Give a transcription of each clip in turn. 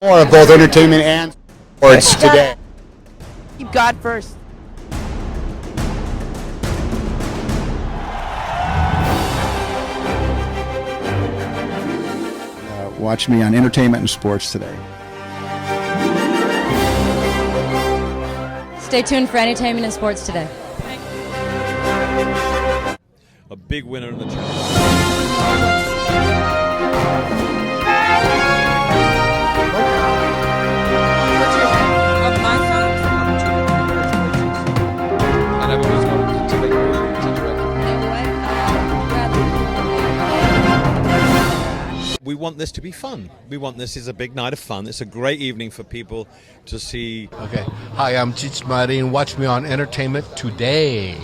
More of both entertainment and sports today. Keep God first. Watch me on entertainment and sports today. Stay tuned for entertainment and sports today. A big winner in the challenge. We want this to be fun. We want this is a big night of fun. It's a great evening for people to see. Okay. Hi, I'm Cheech Marin. Watch me on Entertainment Today.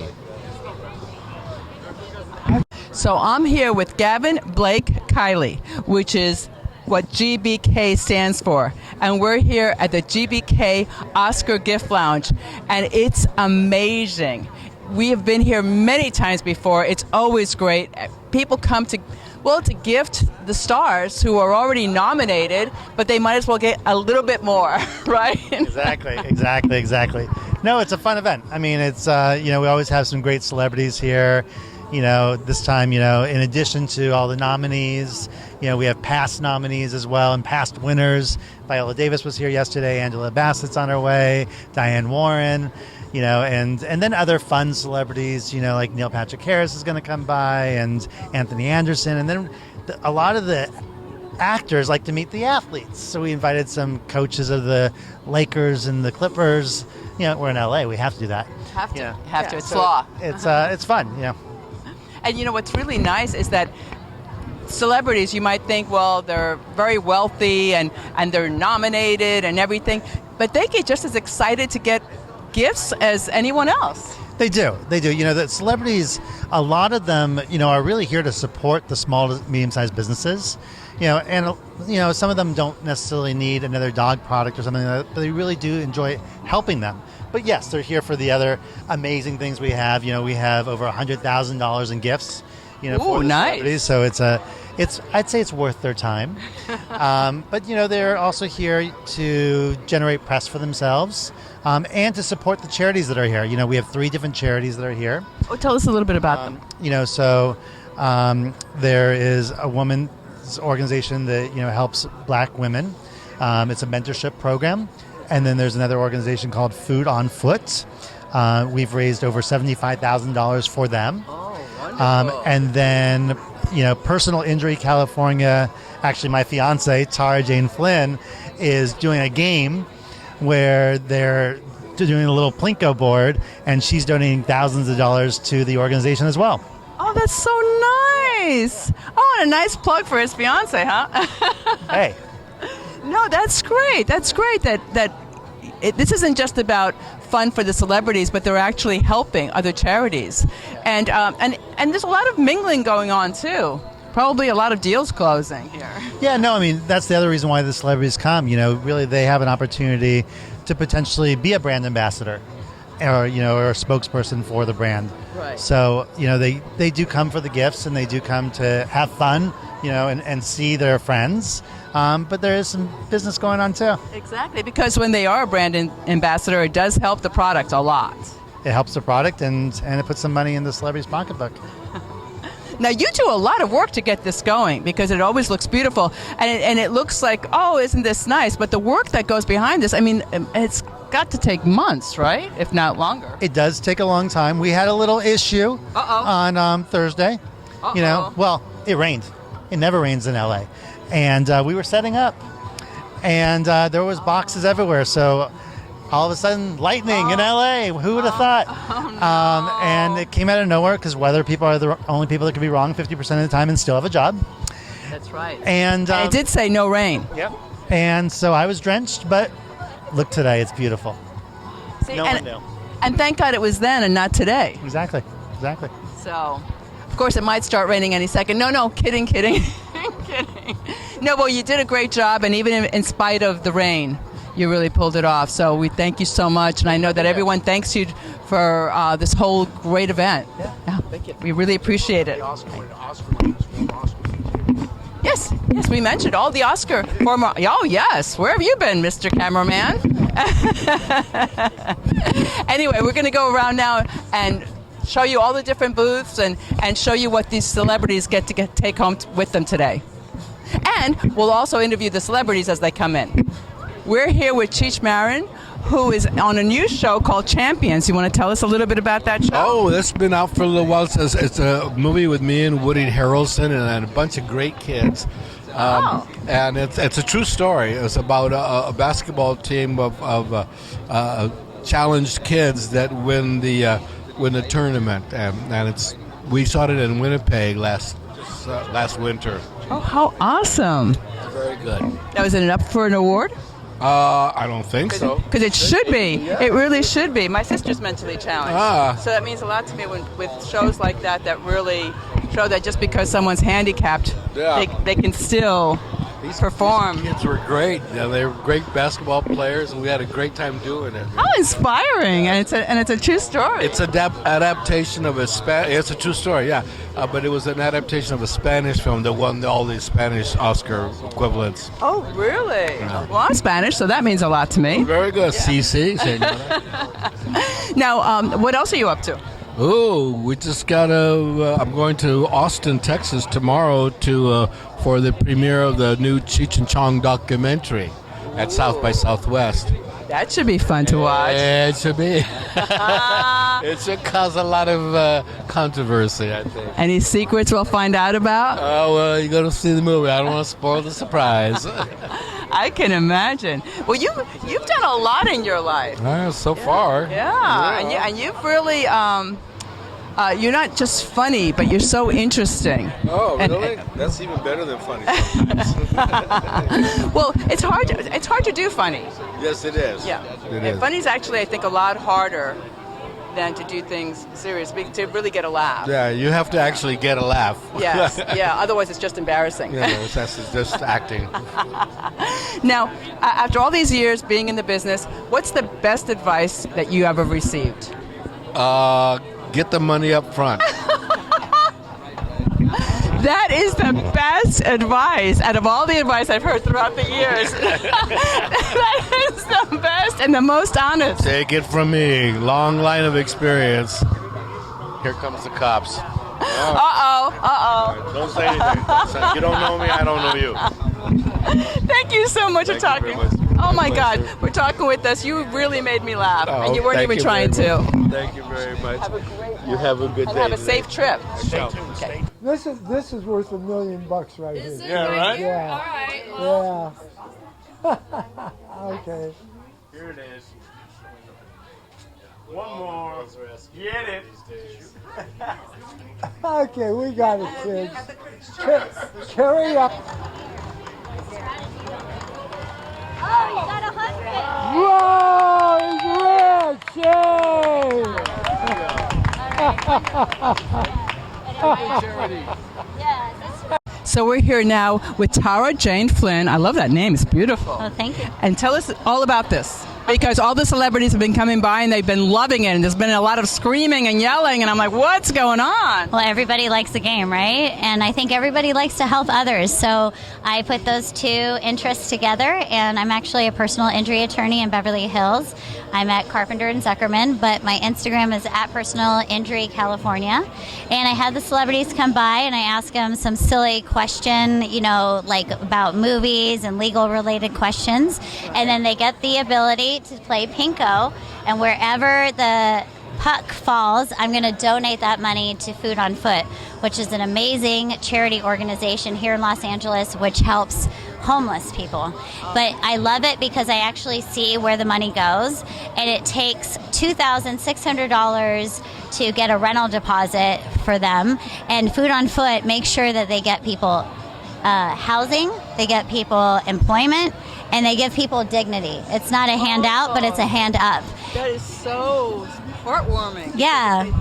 So I'm here with Gavin Blake Kiley, which is what GBK stands for. And we're here at the GBK Oscar Gift Lounge. And it's amazing. We have been here many times before. It's always great. People come to gift the stars who are already nominated, but they might as well get a little bit more, right? Exactly. No, it's a fun event. I mean, it's, we always have some great celebrities here. This time, in addition to all the nominees, we have past nominees as well and past winners. Viola Davis was here yesterday. Angela Bassett's on her way. Diane Warren. And then other fun celebrities, like Neil Patrick Harris is going to come by and Anthony Anderson. And then a lot of the actors like to meet the athletes. So we invited some coaches of the Lakers and the Clippers. We're in LA. We have to do that. Have to. It's law. It's fun, And what's really nice is that celebrities, you might think, well, they're very wealthy and they're nominated and everything, but they get just as excited to get gifts as anyone else. They do. The celebrities, a lot of them, are really here to support the small to medium-sized businesses. And some of them don't necessarily need another dog product or something like that, but they really do enjoy helping them. But yes, they're here for the other amazing things we have. We have over $100,000 in gifts, for the celebrities. So I'd say it's worth their time. But they're also here to generate press for themselves. And to support the charities that are here. We have 3 different charities that are here. Oh, tell us a little bit about them. There is a women's organization that, helps black women. It's a mentorship program. And then there's another organization called Food on Foot. We've raised over $75,000 for them. Oh, wonderful. And then, Personal Injury California, actually my fiance, Tara Jane Flynn, is doing a game where they're doing a little Plinko board, and she's donating thousands of dollars to the organization as well. Oh, that's so nice. Oh, and a nice plug for his fiance, huh? Hey. No, that's great. That's great that this isn't just about fun for the celebrities, but they're actually helping other charities. And there's a lot of mingling going on, too. Probably a lot of deals closing here. Yeah, no, I mean, that's the other reason why the celebrities come. Really they have an opportunity to potentially be a brand ambassador or a spokesperson for the brand. Right. So, they do come for the gifts and they do come to have fun, and see their friends. But there is some business going on, too. Exactly, because when they are a brand ambassador, it does help the product a lot. It helps the product and it puts some money in the celebrity's pocketbook. Now, you do a lot of work to get this going because it always looks beautiful. And it looks like, oh, isn't this nice? But the work that goes behind this, I mean, it's got to take months, right? If not longer. It does take a long time. We had a little issue on Thursday. Uh-oh. It rained. It never rains in LA. And we were setting up. And there was boxes everywhere. So all of a sudden, lightning in LA. Who would have thought? Oh, no. And it came out of nowhere because weather people are the only people that can be wrong 50% of the time and still have a job. That's right. And it did say no rain. Yep. And so I was drenched, but look today, it's beautiful. See, no one knew. And thank God it was then and not today. Exactly. So, of course, it might start raining any second. No, kidding. Kidding. No, well, you did a great job, and even in spite of the rain, you really pulled it off. So we thank you so much, and I know that everyone thanks you for this whole great event. Yeah. Thank you. We really appreciate it. Oscar. Yeah, Yes, we mentioned all the Oscar former. Oh, yes. Where have you been, Mr. Cameraman? Anyway, we're going to go around now and show you all the different booths and show you what these celebrities get to take home with them today. And we'll also interview the celebrities as they come in. We're here with Cheech Marin, who is on a new show called Champions. You want to tell us a little bit about that show? Oh, that's been out for a little while. It's a movie with me and Woody Harrelson and a bunch of great kids. And it's a true story. It's about a basketball team of challenged kids that win the tournament. And we shot it in Winnipeg last winter. Oh, how awesome! Very good. Now, is it up for an award? I don't think so. Because it should be. Yeah. It really should be. My sister's mentally challenged. So that means a lot to me with shows like that really show that just because someone's handicapped, they can still perform. These kids were great. They were great basketball players, and we had a great time doing it. How inspiring! And it's a true story. It's an adaptation of it's a true story, yeah. But it was an adaptation of a Spanish film that won all the Spanish Oscar equivalents. Oh, really? Yeah. Well, I'm Spanish, so that means a lot to me. Very good. CC. Now, what else are you up to? Oh, we just I'm going to Austin, Texas tomorrow for the premiere of the new Cheech and Chong documentary at South by Southwest. That should be fun to watch. It should be. It should cause a lot of controversy, I think. Any secrets we'll find out about? Oh, well, you got to see the movie. I don't want to spoil the surprise. I can imagine. Well, you've done a lot in your life. So far. Yeah. And you've really, you're not just funny, but you're so interesting. Oh, really? That's even better than funny sometimes. Well, it's hard to do funny. Yes, it is. Yeah. It is. Funny's actually, I think, a lot harder than to do things serious, to really get a laugh. Yeah, you have to actually get a laugh. Yes, yeah, otherwise it's just embarrassing. Yeah, that's just acting. Now, after all these years being in the business, what's the best advice that you ever received? Get the money up front. That is the best advice out of all the advice I've heard throughout the years. That is the best and the most honest. Take it from me. Long line of experience. Here comes the cops. Uh-oh. Don't say anything. You don't know me, I don't know you. Thank you so much for talking. Oh my God, we're talking with us. You really made me laugh, and you weren't even trying to. Thank you very much. You have a good day. Have a safe trip. Okay. This is worth $1 million right here. Yeah, right? Yeah. All right. Yeah. Okay. Here it is. One more. Get it. Okay, we got it, kids. Carry up. Oh, you got 100. Whoa, Yes. So we're here now with Tara Jane Flynn. I love that name. It's beautiful. Oh, thank you. And tell us all about this. Because all the celebrities have been coming by and they've been loving it, and there's been a lot of screaming and yelling, and I'm like, what's going on? Well, everybody likes the game, right? And I think everybody likes to help others. So I put those two interests together, and I'm actually a personal injury attorney in Beverly Hills. I'm at Carpenter and Zuckerman, but my Instagram is at Personal Injury California. And I had the celebrities come by, and I ask them some silly question, like about movies and legal related questions. And then they get the ability to play Pinko, and wherever the puck falls, I'm going to donate that money to Food on Foot, which is an amazing charity organization here in Los Angeles, which helps homeless people. But I love it because I actually see where the money goes, and it takes $2,600 to get a rental deposit for them, and Food on Foot makes sure that they get people housing, they get people employment, and they give people dignity. It's not a handout, but it's a hand up. That is so heartwarming. Yeah.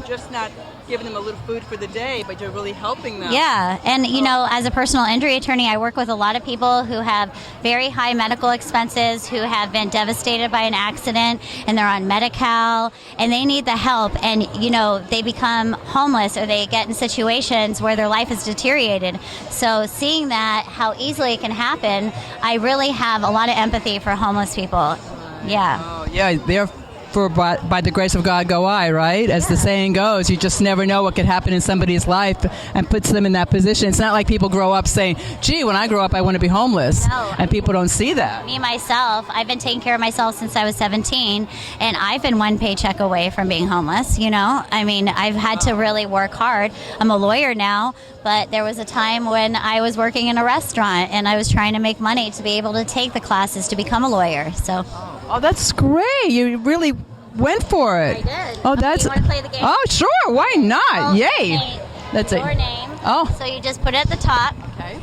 Just not giving them a little food for the day, but you're really helping them. Yeah, and you know, as a personal injury attorney, I work with a lot of people who have very high medical expenses, who have been devastated by an accident, and they're on Medi-Cal, and they need the help, and you know, they become homeless or they get in situations where their life is deteriorated. So seeing that, how easily it can happen, I really have a lot of empathy for homeless people. Yeah. Oh, yeah, they're for by the grace of God go I, right? As the saying goes, you just never know what could happen in somebody's life and puts them in that position. It's not like people grow up saying, gee, when I grow up, I want to be homeless. No. And people don't see that. Me, myself, I've been taking care of myself since I was 17, and I've been one paycheck away from being homeless, you know? I mean, I've had to really work hard. I'm a lawyer now, but there was a time when I was working in a restaurant, and I was trying to make money to be able to take the classes to become a lawyer, so... Oh, that's great. You really went for it. I did. Oh, that's... You want to play the game? Oh, sure. Why not? Oh, Yay. name. That's Your it. name. Oh. So you just put it at the top. Okay.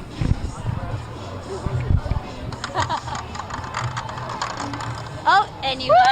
Oh, and you got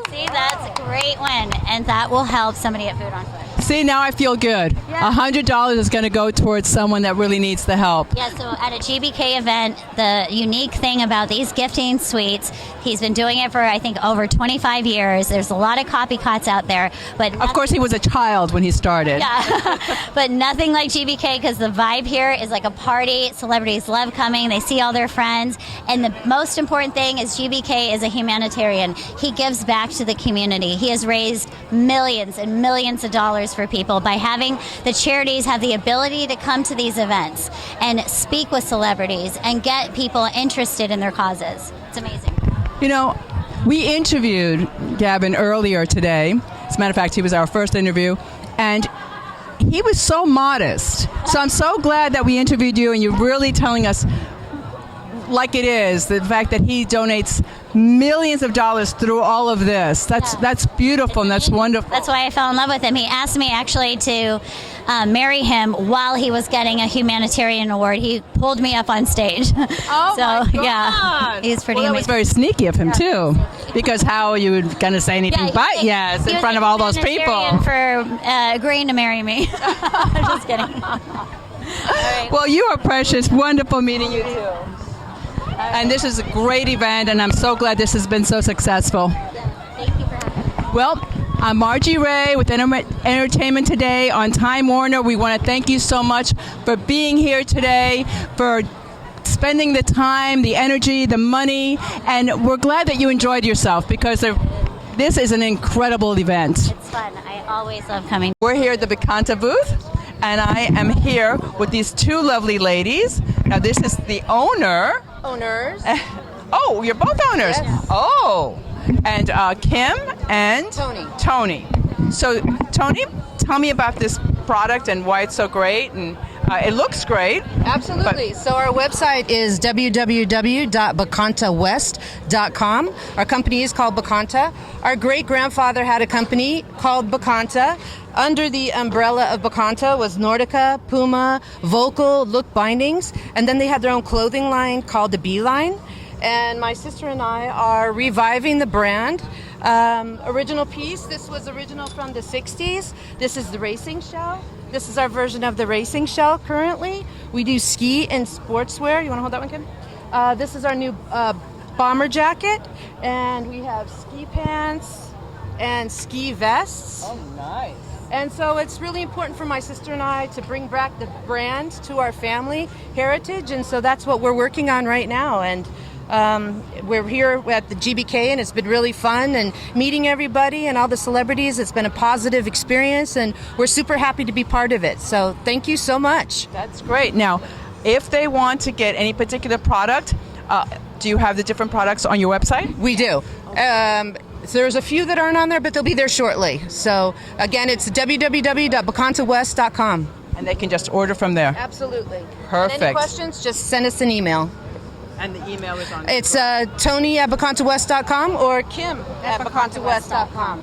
$100. See, that's a great win. And that will help somebody at Food on Foot. See, now I feel good. Yeah. $100 is going to go towards someone that really needs the help. Yeah, so at a GBK event, the unique thing about these gifting suites, he's been doing it for, I think, over 25 years. There's a lot of copycats out there. But Of course, he was a child when he started. yeah, but nothing like GBK because the vibe here is like a party. Celebrities love coming. They see all their friends. And the most important thing is GBK is a humanitarian. He gives back to the community. He has raised millions and millions of dollars for people by having the charities have the ability to come to these events and speak with celebrities and get people interested in their causes. It's amazing. You know, we interviewed Gavin earlier today. As a matter of fact, he was our first interview, and he was so modest. So I'm so glad that we interviewed you, and you're really telling us like it is, the fact that he donates millions of dollars through all of this. That's beautiful, and that's wonderful. That's why I fell in love with him. He asked me actually to marry him while he was getting a humanitarian award. He pulled me up on stage. Oh so my God. Yeah, he's pretty That was amazing. very sneaky of him too, because how are you going to say anything but yes in front of all those people? For agreeing to marry me. I'm just kidding. All right. Well, you are precious. Wonderful meeting you too. And this is a great event, and I'm so glad this has been so successful. Thank you for having me. Well, I'm Margie Ray with Entertainment Today on Time Warner. We want to thank you so much for being here today, for spending the time, the energy, the money, and we're glad that you enjoyed yourself because this is an incredible event. It's fun. I always love coming. We're here at the Bacanta booth, and I am here with these two lovely ladies. Now, this is the owner. Owners. Oh, you're both owners. Yes. Oh, and Kim and Tony. So, Tony, tell me about this product and why it's so great, and it looks great. Absolutely. So our website is www.bacantawest.com. Our company is called Bacanta. Our great-grandfather had a company called Bacanta. Under the umbrella of Bacanta was Nordica, Puma, Vocal, Look Bindings, and then they had their own clothing line called the B Line. And my sister and I are reviving the brand. Original piece, this was original from the 60s. This is the racing shell. This is our version of the racing shell currently. We do ski and sportswear. You want to hold that one, Kim? This is our new bomber jacket. And we have ski pants and ski vests. Oh, nice. And so it's really important for my sister and I to bring back the brand to our family heritage. And so that's what we're working on right now. And we're here at the GBK, and it's been really fun and meeting everybody and all the celebrities. It's been a positive experience, and we're super happy to be part of it. So thank you so much. That's great. Now, if they want to get any particular product, do you have the different products on your website? We do. So there's a few that aren't on there, but they'll be there shortly. So again, it's www.bacantawest.com. And they can just order from there. Absolutely. Perfect. And any questions, just send us an email. And the email is on It's Tony at bacantawest.com or Kim at bacantawest.com.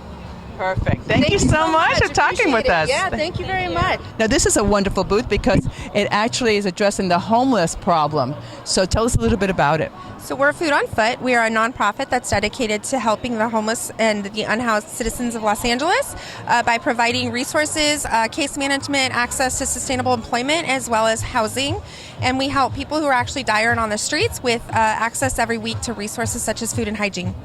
Perfect. Thank you so much for talking with us. Yeah, thank you very much. Now, this is a wonderful booth because it actually is addressing the homeless problem. So tell us a little bit about it. So we're Food on Foot. We are a nonprofit that's dedicated to helping the homeless and the unhoused citizens of Los Angeles by providing resources, case management, access to sustainable employment, as well as housing. And we help people who are actually dire on the streets with access every week to resources such as food and hygiene.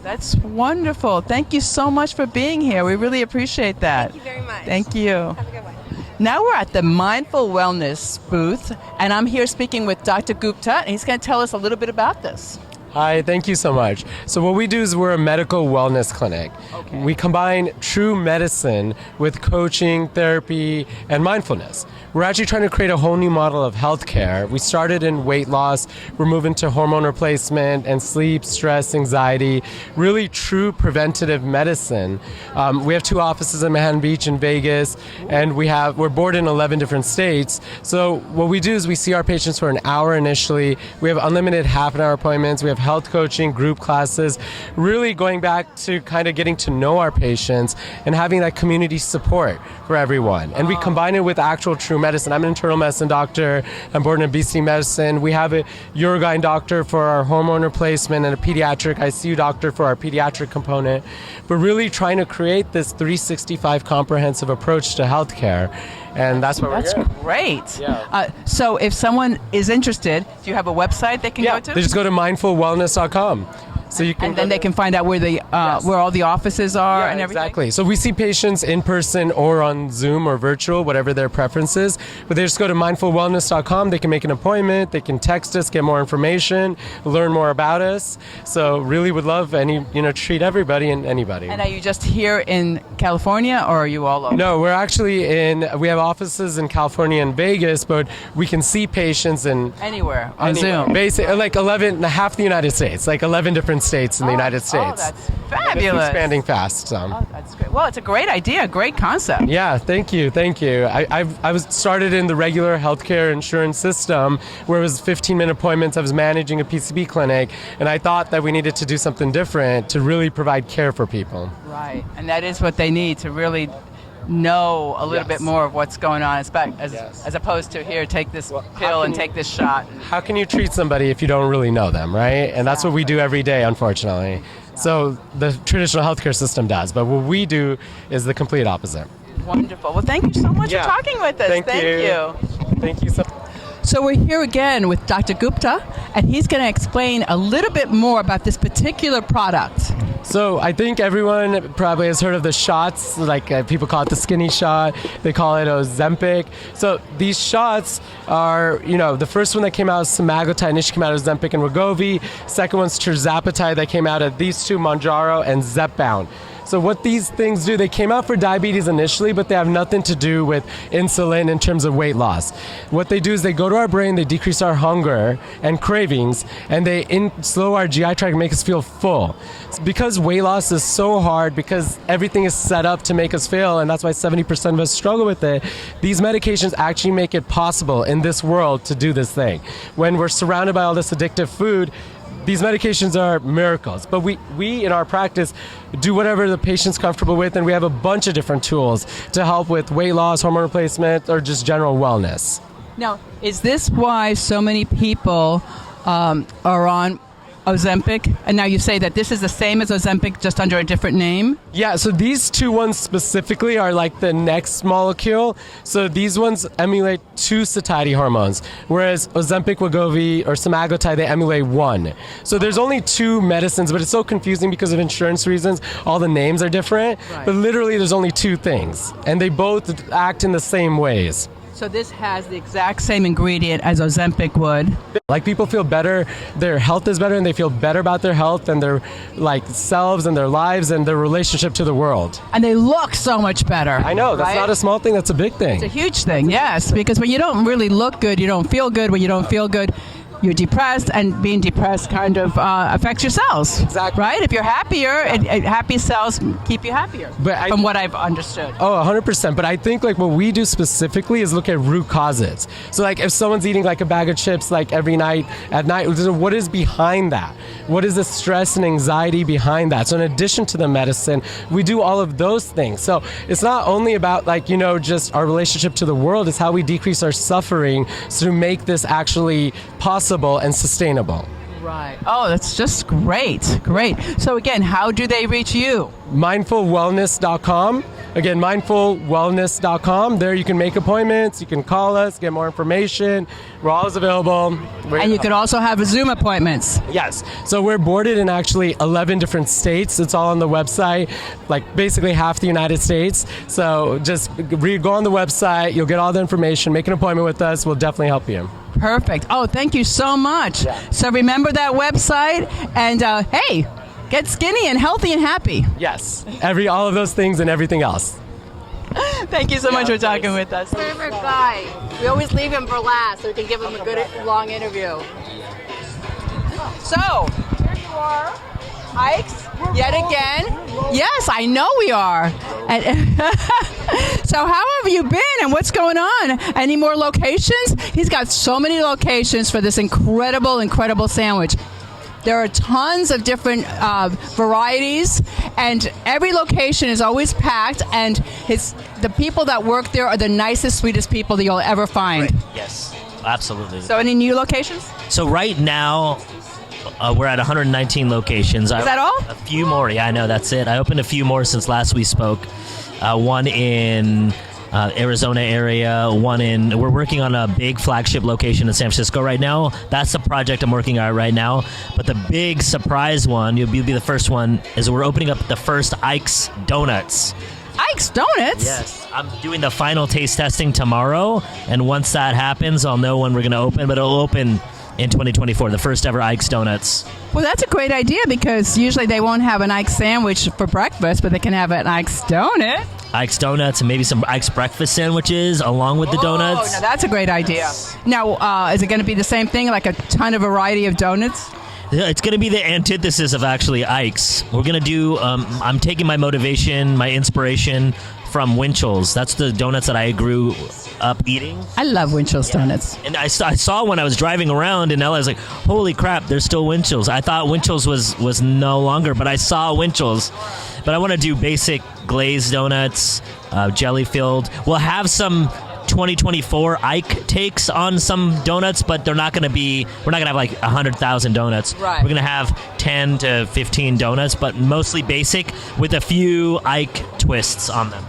That's wonderful. Thank you so much for being here. We really appreciate that. Thank you very much. Thank you. Have a good one. Now we're at the Mindful Wellness booth, and I'm here speaking with Dr. Gupta, and he's going to tell us a little bit about this. Hi, thank you so much. So what we do is we're a medical wellness clinic. Okay. We combine true medicine with coaching, therapy, and mindfulness. We're actually trying to create a whole new model of healthcare. We started in weight loss. We're moving to hormone replacement and sleep, stress, anxiety, really true preventative medicine. We have 2 offices in Manhattan Beach and Vegas, and we're board in 11 different states. So what we do is we see our patients for an hour initially. We have unlimited half-an-hour appointments. We have health coaching, group classes, really going back to kind of getting to know our patients and having that community support for everyone. And we combine it with actual true medicine. I'm an internal medicine doctor. I'm board in obesity medicine. We have a urogyn doctor for our hormone replacement and a pediatric ICU doctor for our pediatric component. But really trying to create this 365 comprehensive approach to healthcare. And that's what we're That's here. great. Yeah. So if someone is interested, do you have a website they can go to? They just go to mindfulwellness.com. So you can and then they can find out where where all the offices are and everything? Exactly. So we see patients in person or on Zoom or virtual, whatever their preference is. But they just go to mindfulwellness.com. They can make an appointment. They can text us, get more information, learn more about us. So really would love treat everybody and anybody. And are you just here in California, or are you all over? No, we're actually we have offices in California and Vegas, but we can see patients in anywhere on Zoom. Basically, like half the United States, like 11 different states in the United States. Oh, that's fabulous. It's expanding fast. So. Oh, that's great. Well, it's a great idea, great concept. Yeah, thank you. I was started in the regular healthcare insurance system where it was 15-minute appointments. I was managing a PCB clinic, and I thought that we needed to do something different to really provide care for people. Right, and that is what they need to really know a little bit more of what's going on, as opposed to here, take this pill and take this shot. How can you treat somebody if you don't really know them, right? And that's what we do every day, unfortunately. So the traditional healthcare system does, but what we do is the complete opposite. Wonderful. Well, thank you so much for talking with us. Thank you. Thank you so much. So we're here again with Dr. Gupta, and he's going to explain a little bit more about this particular product. So I think everyone probably has heard of the shots, like people call it the skinny shot. They call it Ozempic. So these shots are, the first one that came out is semaglutide, initially came out as Ozempic and Wegovy. Second one's tirzepatide that came out of these two, Mounjaro and Zepbound. So what these things do, they came out for diabetes initially, but they have nothing to do with insulin in terms of weight loss. What they do is they go to our brain, they decrease our hunger and cravings, and they slow our GI tract and make us feel full. Because weight loss is so hard, because everything is set up to make us fail, and that's why 70% of us struggle with it, these medications actually make it possible in this world to do this thing. When we're surrounded by all this addictive food, these medications are miracles, but we in our practice do whatever the patient's comfortable with, and we have a bunch of different tools to help with weight loss, hormone replacement, or just general wellness. Now, is this why so many people are on Ozempic? And now you say that this is the same as Ozempic, just under a different name? Yeah, so these two ones specifically are like the next molecule. So these ones emulate 2 satiety hormones, whereas Ozempic, Wegovy, or semaglutide, they emulate 1. So there's only 2 medicines, but it's so confusing because of insurance reasons. All the names are different, but literally there's only 2 things, and they both act in the same ways. So this has the exact same ingredient as Ozempic would. Like, people feel better, their health is better, and they feel better about their health and their selves and their lives and their relationship to the world. And they look so much better. I know, that's not a small thing, that's a big thing. It's a huge thing, yes, because when you don't really look good, you don't feel good. When you don't feel good, you're depressed, and being depressed kind of affects your cells. Exactly. Right? If you're happier, happy cells keep you happier. From what I've understood. Oh, 100%. But I think like what we do specifically is look at root causes. So like if someone's eating like a bag of chips like every night at night, what is behind that? What is the stress and anxiety behind that? So in addition to the medicine, we do all of those things. So it's not only about like, just our relationship to the world, it's how we decrease our suffering to make this actually possible and sustainable. Right. Oh, that's just great. Great. So again, how do they reach you? mindfulwellness.com. Again, mindfulwellness.com. There you can make appointments, you can call us, get more information. We're always available. And you could also have Zoom appointments. Yes. So we're boarded in actually 11 different states. It's all on the website, like basically half the United States. So just go on the website, you'll get all the information, make an appointment with us, we'll definitely help you. Perfect. Oh, thank you so much. Yeah. So remember that website, and hey, get skinny and healthy and happy. Yes. All of those things and everything else. Thank you so much for talking with us. Favorite guy. We always leave him for last so we can give him a good long interview. So, here you are. Ike's, yet again. Yes, I know we are. So how have you been and what's going on? Any more locations? He's got so many locations for this incredible sandwich. There are tons of different varieties, and every location is always packed, and the people that work there are the nicest, sweetest people that you'll ever find. Right. Yes, absolutely. So any new locations? So right now, we're at 119 locations. Is that all? A few more. Yeah, I know. That's it. I opened a few more since last we spoke. One in Arizona area. We're working on a big flagship location in San Francisco right now. That's the project I'm working on right now. But the big surprise one, you'll be the first one, is we're opening up the first Ike's Donuts. Ike's Donuts? Yes. I'm doing the final taste testing tomorrow, and once that happens, I'll know when we're going to open, but it'll open in 2024, the first ever Ike's Donuts. Well, that's a great idea, because usually they won't have an Ike's sandwich for breakfast, but they can have an Ike's donut. Ike's Donuts and maybe some Ike's breakfast sandwiches along with the donuts. Oh, now that's a great idea. Now, is it going to be the same thing, like a ton of variety of donuts? It's going to be the antithesis of actually Ike's. We're going to do, I'm taking my motivation, my inspiration from Winchell's. That's the donuts that I grew up eating. I love Winchell's donuts. And I saw when I was driving around in LA, I was like, holy crap, there's still Winchell's. I thought Winchell's was no longer, but I saw Winchell's. But I want to do basic glazed donuts, jelly filled. We'll have some 2024 Ike takes on some donuts, but we're not going to have like 100,000 donuts. Right. We're going to have 10 to 15 donuts, but mostly basic with a few Ike twists on them.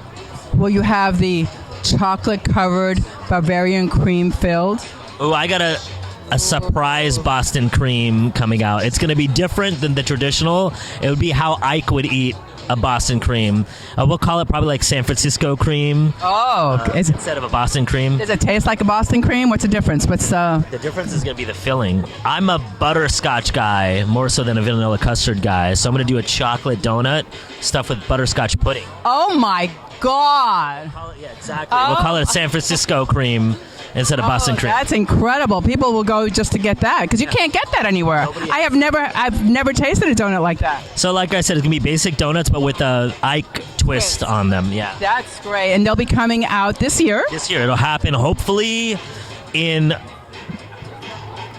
Will you have the chocolate-covered Bavarian cream filled? Oh, I got a surprise Boston cream coming out. It's going to be different than the traditional. It would be how Ike would eat a Boston cream. We'll call it probably like San Francisco cream. Oh, instead of a Boston cream. Does it taste like a Boston cream? What's the difference? The difference is going to be the filling. I'm a butterscotch guy more so than a vanilla custard guy. So I'm going to do a chocolate donut stuffed with butterscotch pudding. Oh my God. Yeah, exactly. We'll call it a San Francisco cream instead of Boston cream. That's incredible. People will go just to get that, because you can't get that anywhere. I've never tasted a donut like that. So like I said, it's going to be basic donuts, but with a Ike twist on them. Yeah. That's great. And they'll be coming out this year? This year. It'll happen hopefully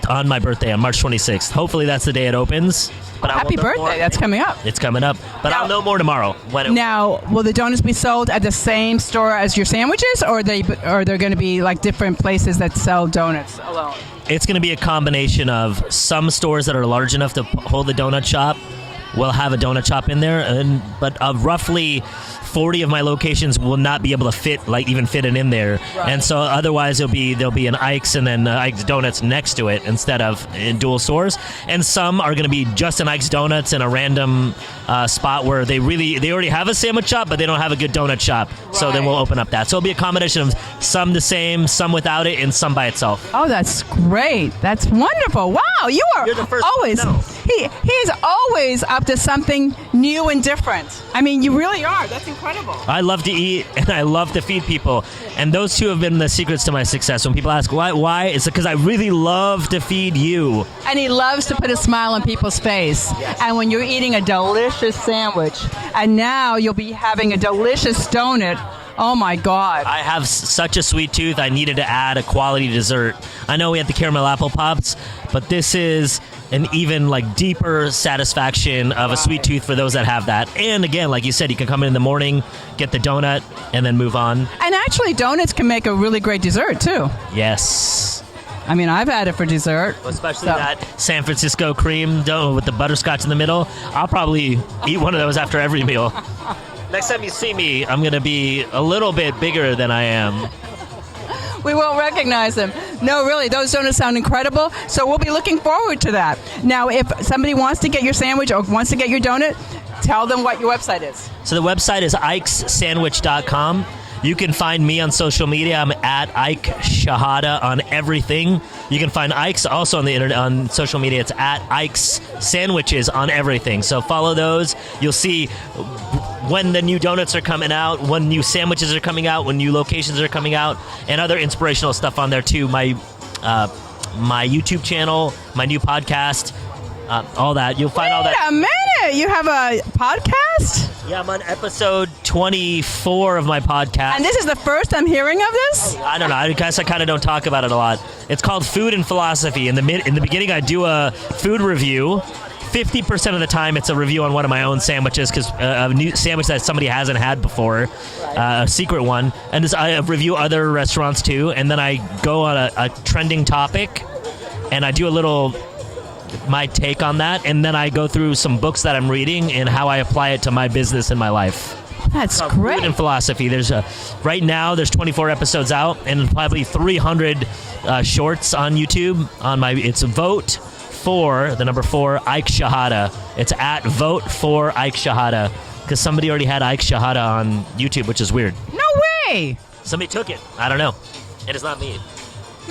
on my birthday on March 26th. Hopefully that's the day it opens. But happy birthday. That's coming up. It's coming up. But I'll know more tomorrow. Now, will the donuts be sold at the same store as your sandwiches, or are they going to be like different places that sell donuts alone? It's going to be a combination of some stores that are large enough to hold the donut shop will have a donut shop in there, but roughly 40 of my locations will not be able to fit it in there. Right. And so otherwise there'll be an Ike's and then Ike's Donuts next to it instead of in dual stores. And some are going to be just an Ike's Donuts in a random spot where they already have a sandwich shop, but they don't have a good donut shop. Right. So then we'll open up that. So it'll be a combination of some the same, some without it, and some by itself. Oh, that's great. That's wonderful. Wow, you're the first always. He He's always up to something new and different. I mean, you really are. That's incredible. I love to eat and I love to feed people, and those two have been the secrets to my success. When people ask why, it's because I really love to feed you. And he loves to put a smile on people's face. Yes. And when you're eating a delicious sandwich, and now you'll be having a delicious donut. Oh my God. I have such a sweet tooth, I needed to add a quality dessert. I know we had the caramel apple pops, but this is an even deeper satisfaction of a sweet tooth for those that have that. And again, like you said, you can come in the morning, get the donut, and then move on. And actually, donuts can make a really great dessert too. Yes. I mean, I've had it for dessert. Especially that San Francisco cream donut with the butterscotch in the middle. I'll probably eat one of those after every meal. Next time you see me, I'm going to be a little bit bigger than I am. We won't recognize them. No, really, those donuts sound incredible. So we'll be looking forward to that. Now, if somebody wants to get your sandwich or wants to get your donut, tell them what your website is. So the website is ikessandwich.com. You can find me on social media. I'm at Ike Shahada on everything. You can find Ike's also on the internet on social media. It's at Ike's Sandwiches on everything. So follow those. You'll see when the new donuts are coming out, when new sandwiches are coming out, when new locations are coming out, and other inspirational stuff on there too. My YouTube channel, my new podcast, all that. You'll find all that. Wait a minute! You have a podcast? Yeah, I'm on episode 24 of my podcast. And this is the first I'm hearing of this? I don't know. I guess I kind of don't talk about it a lot. It's called Food and Philosophy. In the beginning, I do a food review. 50% of the time, it's a review on one of my own sandwiches, because a new sandwich that somebody hasn't had before, a secret one. And I review other restaurants too. And then I go on a trending topic, and I do a little my take on that, and then I go through some books that I'm reading and how I apply it to my business and my life. That's great. Food and Philosophy. Right now there's 24 episodes out and probably 300 shorts on YouTube. It's Vote for the number 4 Ike Shahada. It's at Vote for Ike Shahada, because somebody already had Ike Shahada on YouTube, which is weird. No way. Somebody took it. I don't know. It is not me.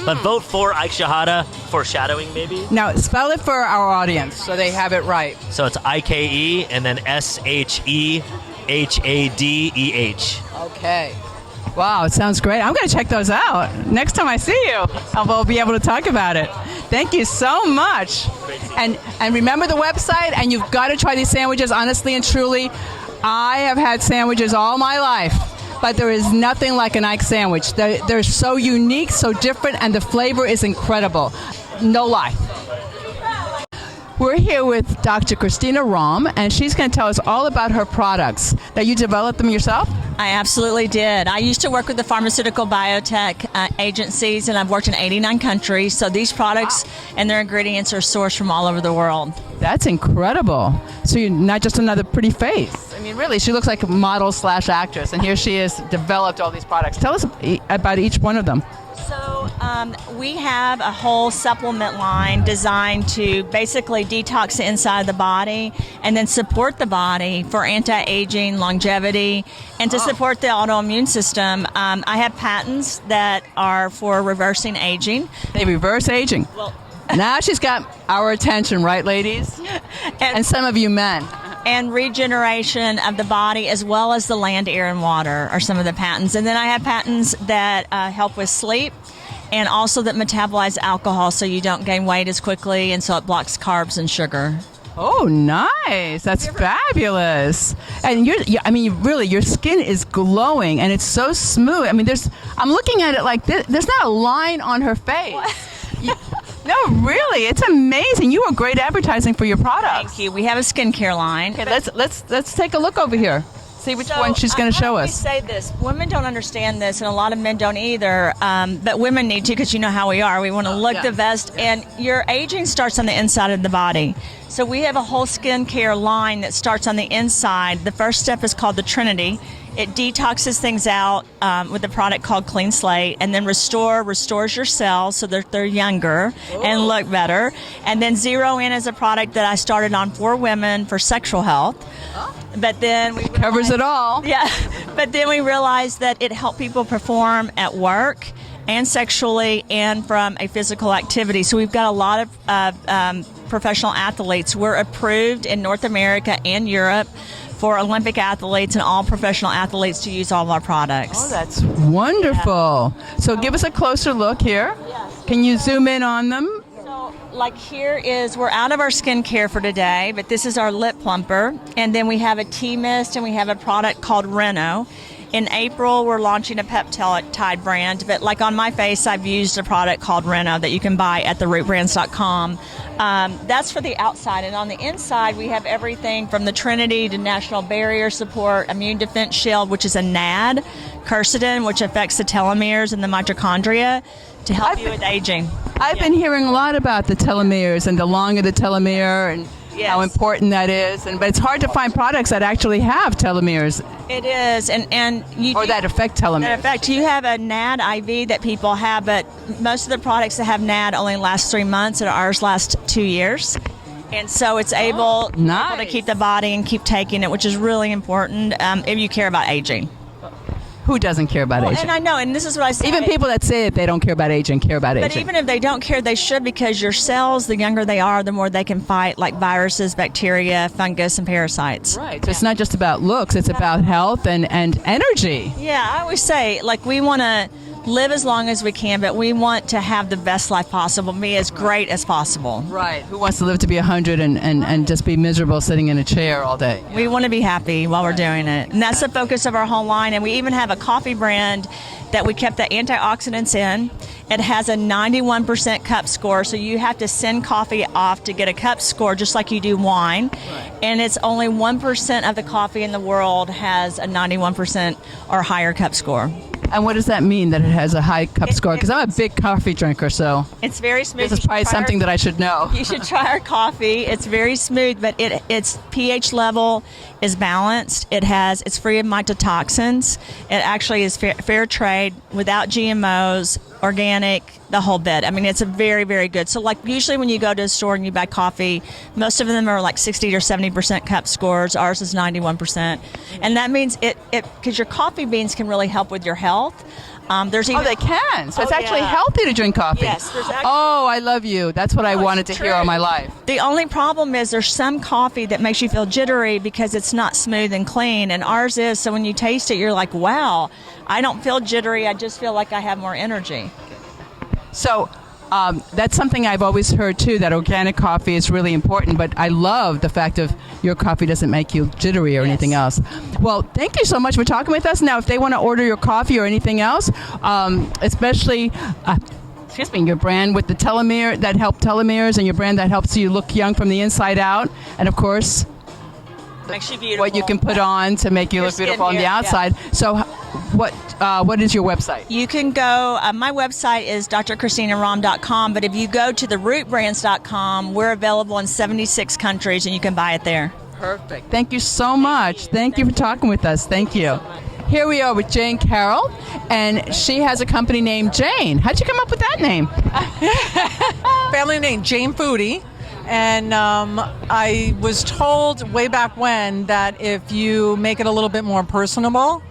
But vote for Ike Shahada, foreshadowing maybe. Now, spell it for our audience so they have it right. So it's IKE and then SHEHADEH. Okay. Wow, it sounds great. I'm going to check those out. Next time I see you, we'll be able to talk about it. Thank you so much. And remember the website, and you've got to try these sandwiches, honestly and truly. I have had sandwiches all my life, but there is nothing like an Ike sandwich. They're so unique, so different, and the flavor is incredible. No lie. We're here with Dr. Christina Rahm, and she's going to tell us all about her products. Now, you developed them yourself? I absolutely did. I used to work with the pharmaceutical biotech agencies, and I've worked in 89 countries. So these products and their ingredients are sourced from all over the world. That's incredible. So you're not just another pretty face. I mean, really, she looks like a model/actress, and here she is, developed all these products. Tell us about each one of them. So we have a whole supplement line designed to basically detox the inside of the body and then support the body for anti-aging, longevity, and to support the autoimmune system. I have patents that are for reversing aging. They reverse aging. Well, now she's got our attention, right, ladies? And some of you men. And regeneration of the body, as well as the land, air, and water are some of the patents. And then I have patents that help with sleep, and also that metabolize alcohol so you don't gain weight as quickly, and so it blocks carbs and sugar. Oh, nice. That's fabulous. And really, your skin is glowing, and it's so smooth. I mean, I'm looking at it like this. There's not a line on her face. No, really, it's amazing. You are great advertising for your products. Thank you. We have a skincare line. Okay, let's take a look over here. See which one she's going to show us. Let me say this: women don't understand this, and a lot of men don't either. But women need to, because you know how we are. We want to look the best, and your aging starts on the inside of the body. So we have a whole skincare line that starts on the inside. The first step is called the Trinity. It detoxes things out with a product called Clean Slate, and then restores your cells so that they're younger and look better. And then Zero In is a product that I started on for women for sexual health. But then we covers it all. Yeah. But then we realized that it helped people perform at work and sexually and from a physical activity. So we've got a lot of professional athletes. We're approved in North America and Europe for Olympic athletes and all professional athletes to use all of our products. Oh, that's wonderful. So give us a closer look here. Can you zoom in on them? Like here is, we're out of our skincare for today, but this is our lip plumper. And then we have a tea mist and we have a product called Reno. In April, we're launching a peptide brand, but like on my face, I've used a product called Reno that you can buy at therootbrands.com. That's for the outside. And on the inside, we have everything from the Trinity to National Barrier Support, Immune Defense Shield, which is a NAD, quercetin, which affects the telomeres and the mitochondria to help you with aging. I've been hearing a lot about the telomeres and the longer the telomere and how important that is. But it's hard to find products that actually have telomeres. It is, and you or that affect telomeres. That affect. You have a NAD IV that people have, but most of the products that have NAD only last 3 months, and ours last 2 years. And so it's able to keep the body and keep taking it, which is really important if you care about aging. Who doesn't care about aging? And I know, and this is what I say. Even people that say that they don't care about aging care about aging. But even if they don't care, they should, because your cells, the younger they are, the more they can fight like viruses, bacteria, fungus, and parasites. Right. So it's not just about looks, it's about health and energy. Yeah, I always say, like, we want to live as long as we can, but we want to have the best life possible, be as great as possible. Right. Who wants to live to be 100 and just be miserable sitting in a chair all day? We want to be happy while we're doing it. And that's the focus of our whole line. And we even have a coffee brand that we kept the antioxidants in. It has a 91% cup score, so you have to send coffee off to get a cup score, just like you do wine. Right. And it's only 1% of the coffee in the world has a 91% or higher cup score. And what does that mean, that it has a high cup score? Because I'm a big coffee drinker, so it's very smooth. This is probably something that I should know. You should try our coffee. It's very smooth, but its pH level is balanced. It's free of mycotoxins. It actually is fair trade, without GMOs, organic, the whole bit. I mean, it's a very, very good. So like usually when you go to a store and you buy coffee, most of them are like 60 or 70% cup scores. Ours is 91%. And that means because your coffee beans can really help with your health. There's even, they can. So it's actually healthy to drink coffee. Yes. I love you. That's what I wanted to hear all my life. The only problem is there's some coffee that makes you feel jittery because it's not smooth and clean, and ours is. So when you taste it, you're like, wow, I don't feel jittery. I just feel like I have more energy. So that's something I've always heard too, that organic coffee is really important, but I love the fact of your coffee doesn't make you jittery or anything else. Well, thank you so much for talking with us. Now, if they want to order your coffee or anything else, especially your brand with the telomere that help telomeres, and your brand that helps you look young from the inside out, and of course makes you beautiful. What you can put on to make you look beautiful on the outside. Yeah. So what is your website? You can go, my website is drchristinarom.com, but if you go to therootbrands.com, we're available in 76 countries, and you can buy it there. Perfect. Thank you so much. Thank you for talking with us. Thank you. Here we are with Jane Carroll, and she has a company named Jane. How'd you come up with that name? Family name, Jane Foodie. And I was told way back when that if you make it a little bit more personable,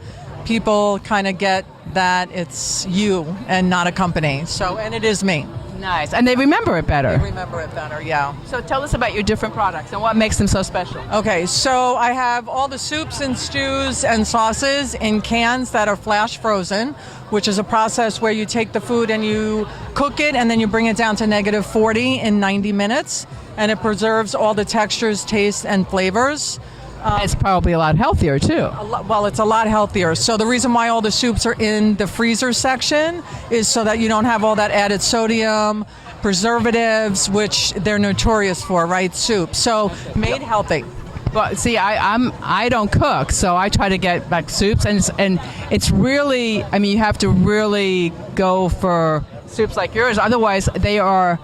people kind of get that it's you and not a company. So, and it is me. Nice. And they remember it better. They remember it better, yeah. So tell us about your different products and what makes them so special. Okay, so I have all the soups and stews and sauces in cans that are flash frozen, which is a process where you take the food and you cook it and then you bring it down to -40 in 90 minutes. And it preserves all the textures, tastes, and flavors. It's probably a lot healthier, too. Well, it's a lot healthier. So the reason why all the soups are in the freezer section is so that you don't have all that added sodium, preservatives, which they're notorious for, right? Soup. So made healthy. Well, see, I don't cook, so I try to get like soups, and it's really, I mean, you have to really go for soups like yours. Otherwise, they are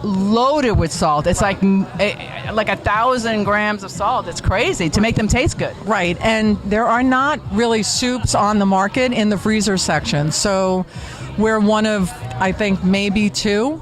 loaded with salt. It's like 1,000 grams of salt. It's crazy to make them taste good. Right, and there are not really soups on the market in the freezer section. So we're one of, I think, maybe two.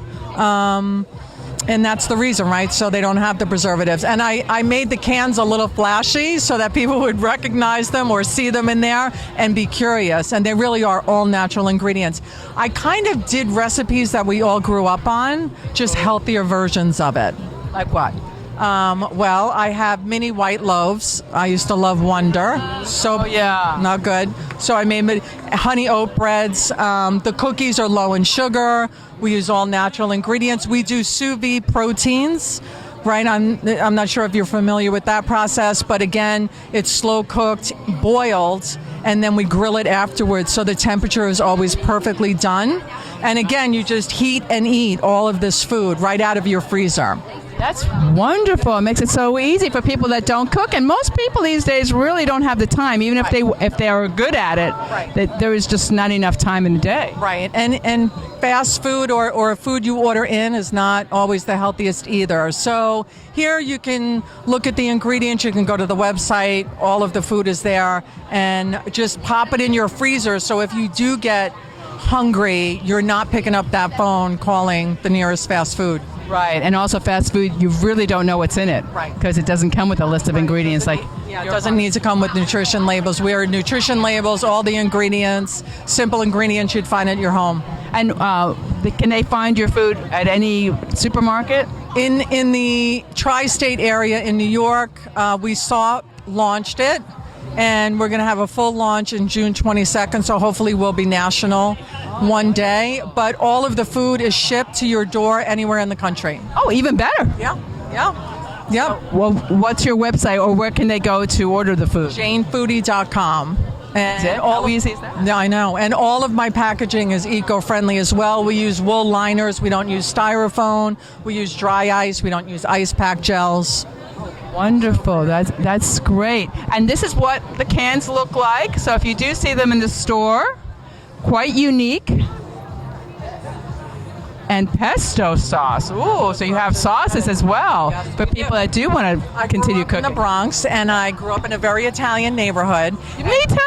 And that's the reason, right? So they don't have the preservatives. And I made the cans a little flashy so that people would recognize them or see them in there and be curious. And they really are all natural ingredients. I kind of did recipes that we all grew up on, just healthier versions of it. Like what? Well, I have mini white loaves. I used to love Wonder. So yeah, not good. So I made honey oat breads. The cookies are low in sugar. We use all natural ingredients. We do sous vide proteins. Right, I'm not sure if you're familiar with that process, but again, it's slow cooked, boiled, and then we grill it afterwards, so the temperature is always perfectly done. And again, you just heat and eat all of this food right out of your freezer. That's wonderful. It makes it so easy for people that don't cook, and most people these days really don't have the time, even if they are good at it. Right. That there is just not enough time in the day. Right, and fast food or food you order in is not always the healthiest either. So here you can look at the ingredients. You can go to the website. All of the food is there, and just pop it in your freezer. So if you do get hungry, you're not picking up that phone calling the nearest fast food. Right, and also fast food, you really don't know what's in it. Right. Because it doesn't come with a list of ingredients like... Yeah, it doesn't need to come with nutrition labels. We are nutrition labels, all the ingredients, simple ingredients you'd find at your home. And can they find your food at any supermarket? In the tri-state area in New York, we launched it. And we're going to have a full launch in June 22nd, so hopefully we'll be national one day. But all of the food is shipped to your door anywhere in the country. Oh, even better. Yeah. Well, what's your website, or where can they go to order the food? JaneFoodie.com. And is it? How easy is that? Yeah, I know. And all of my packaging is eco-friendly as well. We use wool liners. We don't use styrofoam. We use dry ice. We don't use ice pack gels. Wonderful. That's great. And this is what the cans look like. So if you do see them in the store, quite unique. And pesto sauce. Ooh, so you have sauces as well for people that do want to continue cooking. I grew up in the Bronx, and I grew up in a very Italian neighborhood. Me too.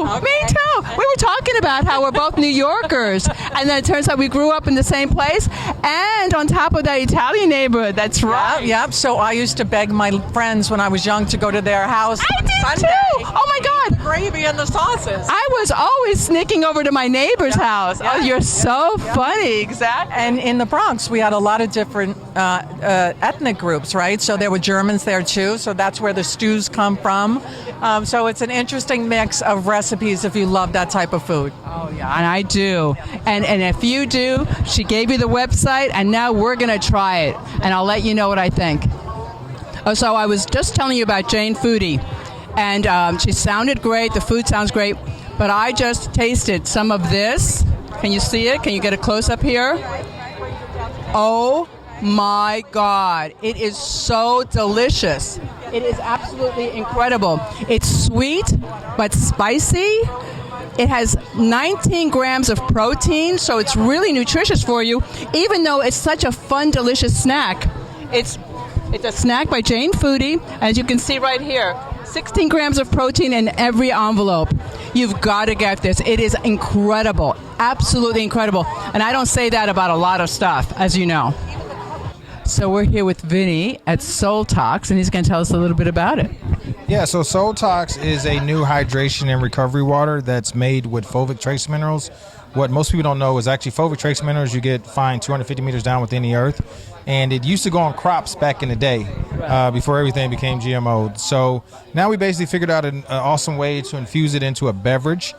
Okay. Me too. We were talking about how we're both New Yorkers, and then it turns out we grew up in the same place, and on top of that Italian neighborhood. That's right. Yep. So I used to beg my friends when I was young to go to their house. I did Sunday. too. Oh my God. The gravy and the sauces. I was always sneaking over to my neighbor's house. Oh, you're so funny. Exactly. And in the Bronx, we had a lot of different ethnic groups, right? So there were Germans there too. So that's where the stews come from. So it's an interesting mix of recipes if you love that type of food. Oh yeah, and I do. And if you do, she gave you the website, and now we're gonna try it, and I'll let you know what I think. Oh, so I was just telling you about Jane Foodie, and she sounded great. The food sounds great, but I just tasted some of this. Can you see it? Can you get a close up here? Oh my God, it is so delicious. It is absolutely incredible. It's sweet, but spicy. It has 19 grams of protein, so it's really nutritious for you, even though it's such a fun, delicious snack. It's a snack by Jane Foodie, as you can see right here. 16 grams of protein in every envelope. You've got to get this. It is incredible, absolutely incredible. And I don't say that about a lot of stuff, as you know. So we're here with Vinny at Soul Tox, and he's going to tell us a little bit about it. Yeah, so Soul Tox is a new hydration and recovery water that's made with fulvic trace minerals. What most people don't know is actually fulvic trace minerals you get find 250 meters down within the earth. And it used to go on crops back in the day before everything became GMO'd. So now we basically figured out an awesome way to infuse it into a beverage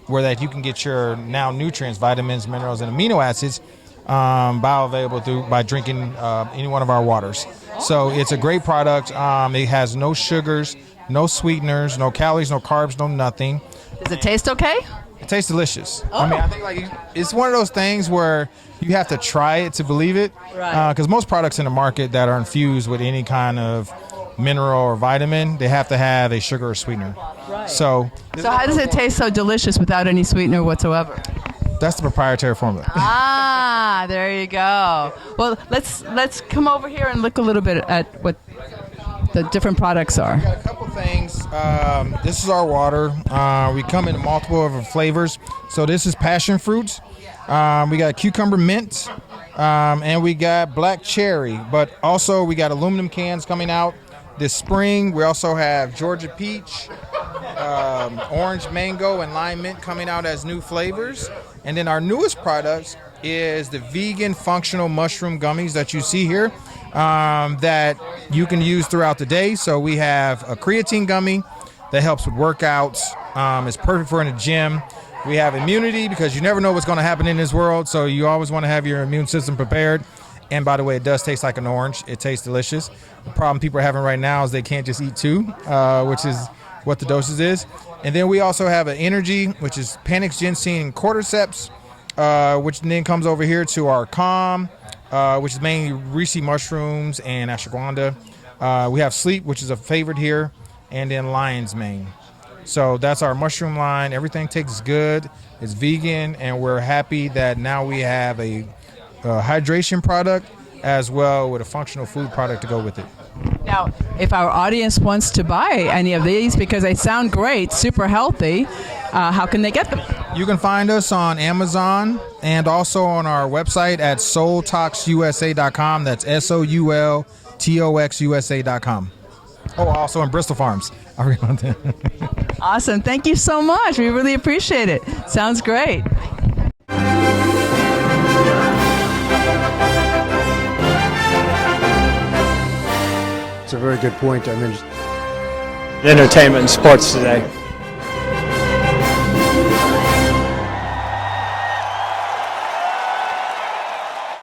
where you can get your now nutrients, vitamins, minerals, and amino acids bioavailable by drinking any one of our waters. So it's a great product. It has no sugars, no sweeteners, no calories, no carbs, no nothing. Does it taste okay? It tastes delicious. Oh. I mean, I think it's one of those things where you have to try it to believe it. Right. Because most products in the market that are infused with any kind of mineral or vitamin, they have to have a sugar or sweetener. Right. So how does it taste so delicious without any sweetener whatsoever? That's the proprietary formula. There you go. Well, let's come over here and look a little bit at what the different products are. We got a couple things. This is our water. We come in multiple of flavors. So this is passion fruit. We got cucumber mint, And we got black cherry, but also we got aluminum cans coming out this spring. We also have Georgia peach, orange mango, and lime mint coming out as new flavors. And then our newest product is the vegan functional mushroom gummies that you see here, that you can use throughout the day. So we have a creatine gummy that helps with workouts. It's perfect for in the gym. We have immunity because you never know what's going to happen in this world, so you always want to have your immune system prepared. And by the way, it does taste like an orange. It tastes delicious. The problem people are having right now is they can't just eat two, which is what the dosage is. And then we also have an energy, which is Panax ginseng and cordyceps, which then comes over here to our calm, which is mainly reishi mushrooms and ashwagandha. We have sleep, which is a favorite here, and then lion's mane. So that's our mushroom line. Everything tastes good. It's vegan, and we're happy that now we have a hydration product as well with a functional food product to go with it. Now, if our audience wants to buy any of these because they sound great, super healthy, how can they get them? You can find us on Amazon and also on our website at soultoxusa.com. That's SOULTOXUSA.com. Oh, also in Bristol Farms. I forgot that. Awesome. Thank you so much. We really appreciate it. Sounds great. It's a very good point. I mean, entertainment and sports today.